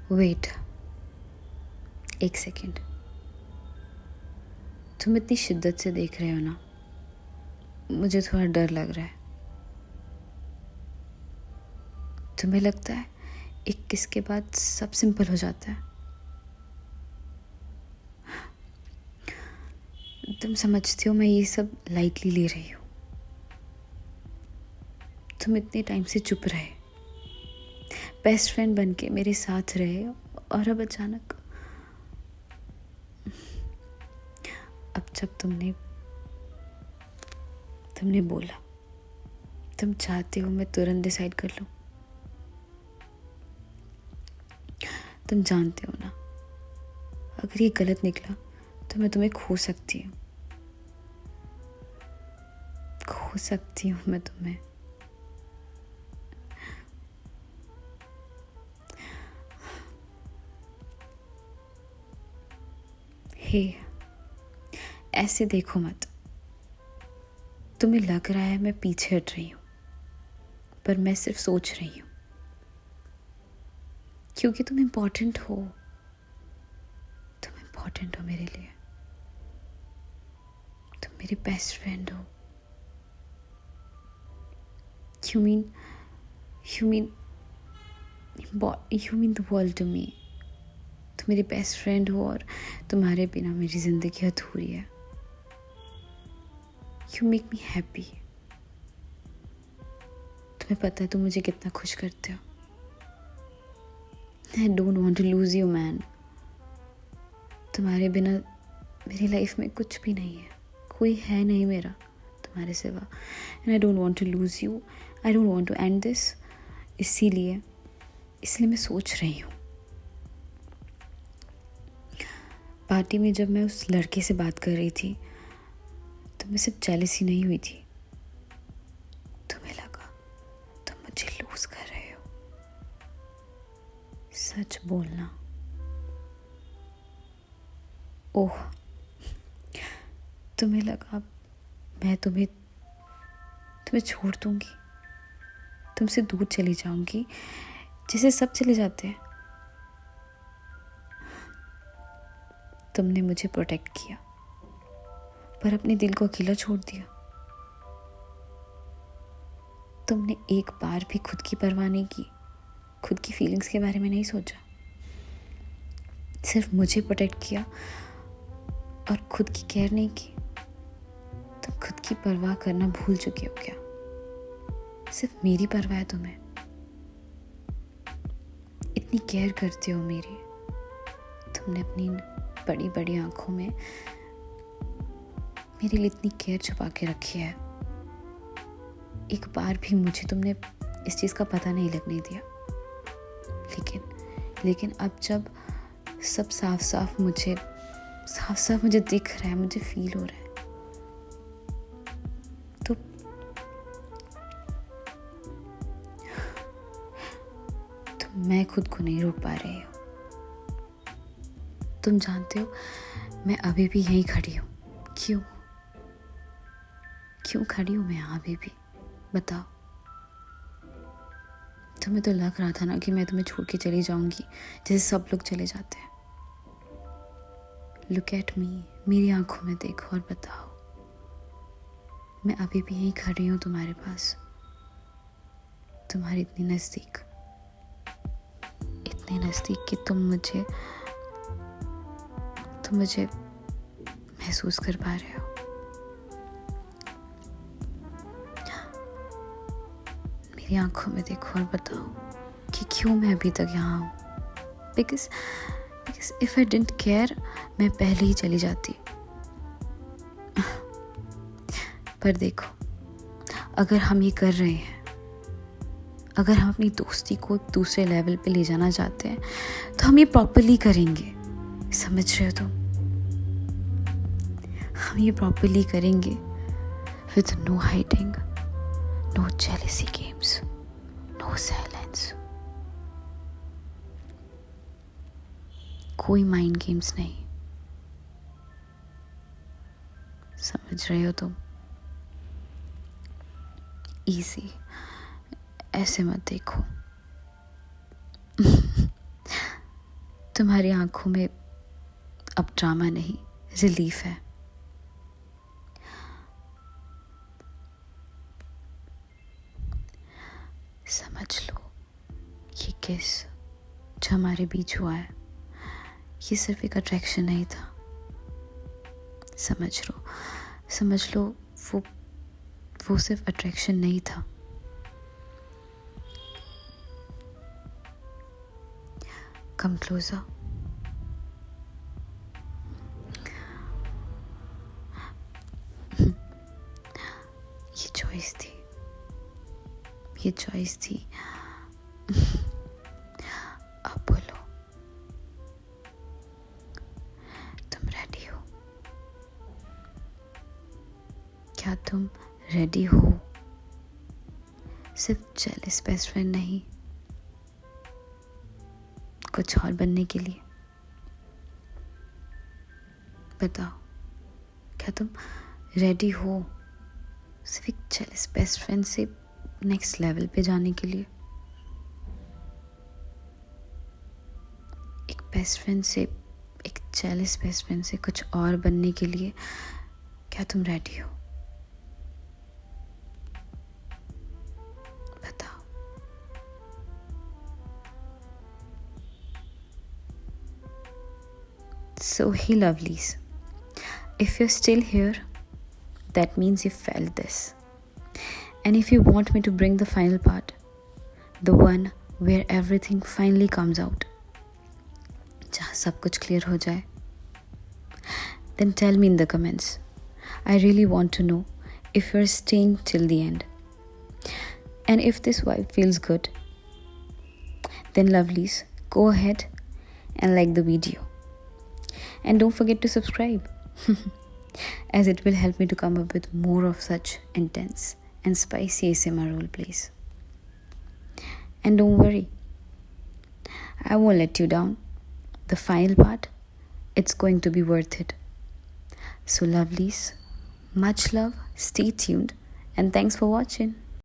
Wait, एक second. तुम इतनी शिद्दत से देख रहे हो ना, मुझे थोड़ा डर लग रहा है। तुम्हें लगता है एक किस के बाद सब सिंपल हो जाता है? तुम समझती हो मैं ये सब लाइटली ले रही हूँ। तुम इतने टाइम से चुप रहे, बेस्ट फ्रेंड बन के मेरे साथ रहे, और अब अचानक अब जब तुमने बोला तुम चाहते हो मैं तुरंत डिसाइड कर लूं। तुम जानते हो ना, अगर ये गलत निकला तो मैं तुम्हें खो सकती हूँ। खो सकती हूँ मैं तुम्हें। हे, ऐसे देखो मत। तुम्हें लग रहा है मैं पीछे हट रही हूँ, पर मैं सिर्फ सोच रही हूँ, क्योंकि तुम इम्पोर्टेंट हो। तुम इम्पोर्टेंट हो मेरे लिए। तुम मेरी बेस्ट फ्रेंड हो। You mean you mean the world to me. तुम मेरी बेस्ट फ्रेंड हो और तुम्हारे बिना मेरी जिंदगी अधूरी है। You make me happy. तुम्हें पता है तुम मुझे कितना खुश करते हो। I don't want to lose you, man. तुम्हारे बिना मेरी लाइफ में कुछ भी नहीं है, कोई है नहीं मेरा तुम्हारे सिवा। And I don't want to lose you. I don't want to end this. इसलिए मैं सोच रही हूँ, पार्टी में जब मैं उस लड़के से बात कर रही थी तो मैं सिर्फ जेलसी नहीं हुई थी। तुम्हें लगा तुम मुझे लूज कर रहे हो। सच बोलना। ओह, तुम्हें लगा मैं तुम्हें छोड़ दूंगी, तुमसे दूर चली जाऊंगी जैसे सब चले जाते हैं। तुमने मुझे प्रोटेक्ट किया, पर अपने दिल को अकेला छोड़ दिया। तुमने एक बार भी खुद की परवाह नहीं की, खुद की फीलिंग्स के बारे में नहीं सोचा। सिर्फ मुझे प्रोटेक्ट किया और खुद की केयर नहीं की। तुम खुद की परवाह करना भूल चुके हो क्या? सिर्फ मेरी परवाह है तुम्हें। इतनी केयर करते हो मेरी। तुमने अपनी बड़ी बड़ी आंखों में मेरे लिए इतनी केयर छुपा के रखी है। एक बार भी मुझे तुमने इस चीज़ का पता नहीं लगने दिया। लेकिन अब जब सब साफ साफ मुझे दिख रहा है, मुझे फील हो रहा है, तो मैं खुद को नहीं रोक पा रही हूँ। तुम जानते हो मैं अभी भी यहीं खड़ी हूँ। क्यों खड़ी हूँ मैं यहाँ अभी भी? बताओ। तुम्हें तो लग रहा था ना कि मैं तुम्हें छोड़ के चली जाऊंगी जैसे सब लोग चले जाते हैं। लुक एट मी, मेरी आंखों में देखो और बताओ। मैं अभी भी यहीं खड़ी हूँ तुम्हारे पास, तुम्हारी इतनी नज़दीक कि तुम मुझे महसूस कर पा रहे हो। मेरी आंखों में देखो और बताओ कि क्यों मैं अभी तक यहाँ हूँ। Because if I didn't care, मैं पहले ही चली जाती। पर देखो, अगर हम ये कर रहे हैं, अगर हम अपनी दोस्ती को एक दूसरे लेवल पे ले जाना चाहते हैं, तो हम ये प्रॉपर्ली करेंगे। समझ रहे हो तुम? हम ये प्रॉपर्ली करेंगे with no hiding, no jealousy games, no silence, कोई माइंड गेम्स नहीं। समझ रहे हो तुम? इजी, ऐसे मत देखो। तुम्हारी आंखों में अब ड्रामा नहीं, रिलीफ है। समझ लो, ये किस जो हमारे बीच हुआ है, ये सिर्फ एक अट्रैक्शन नहीं था। समझ लो वो सिर्फ अट्रैक्शन नहीं था। Come closer. ये चॉइस थी। अब बोलो, तुम रेडी हो? क्या तुम रेडी हो? सिर्फ जेलस बेस्ट फ्रेंड नहीं, कुछ और बनने के लिए। बताओ, क्या तुम रेडी हो सिर्फ एक जेलस बेस्ट फ्रेंड से नेक्स्ट लेवल पे जाने के लिए? एक बेस्ट फ्रेंड से, एक जेलस बेस्ट फ्रेंड से कुछ और बनने के लिए क्या तुम रेडी हो? बताओ। So hey lovelies, if you're still here, that means you felt this. And if you want me to bring the final part, the one where everything finally comes out, जहाँ सब कुछ क्लियर हो जाए, then tell me in the comments. I really want to know if you're staying till the end. And if this vibe feels good, then lovelies, go ahead and like the video. And don't forget to subscribe, as it will help me to come up with more of such intense and spicy ASMR role plays. And don't worry, I won't let you down. The final part, it's going to be worth it. So lovelies, much love, stay tuned, and thanks for watching.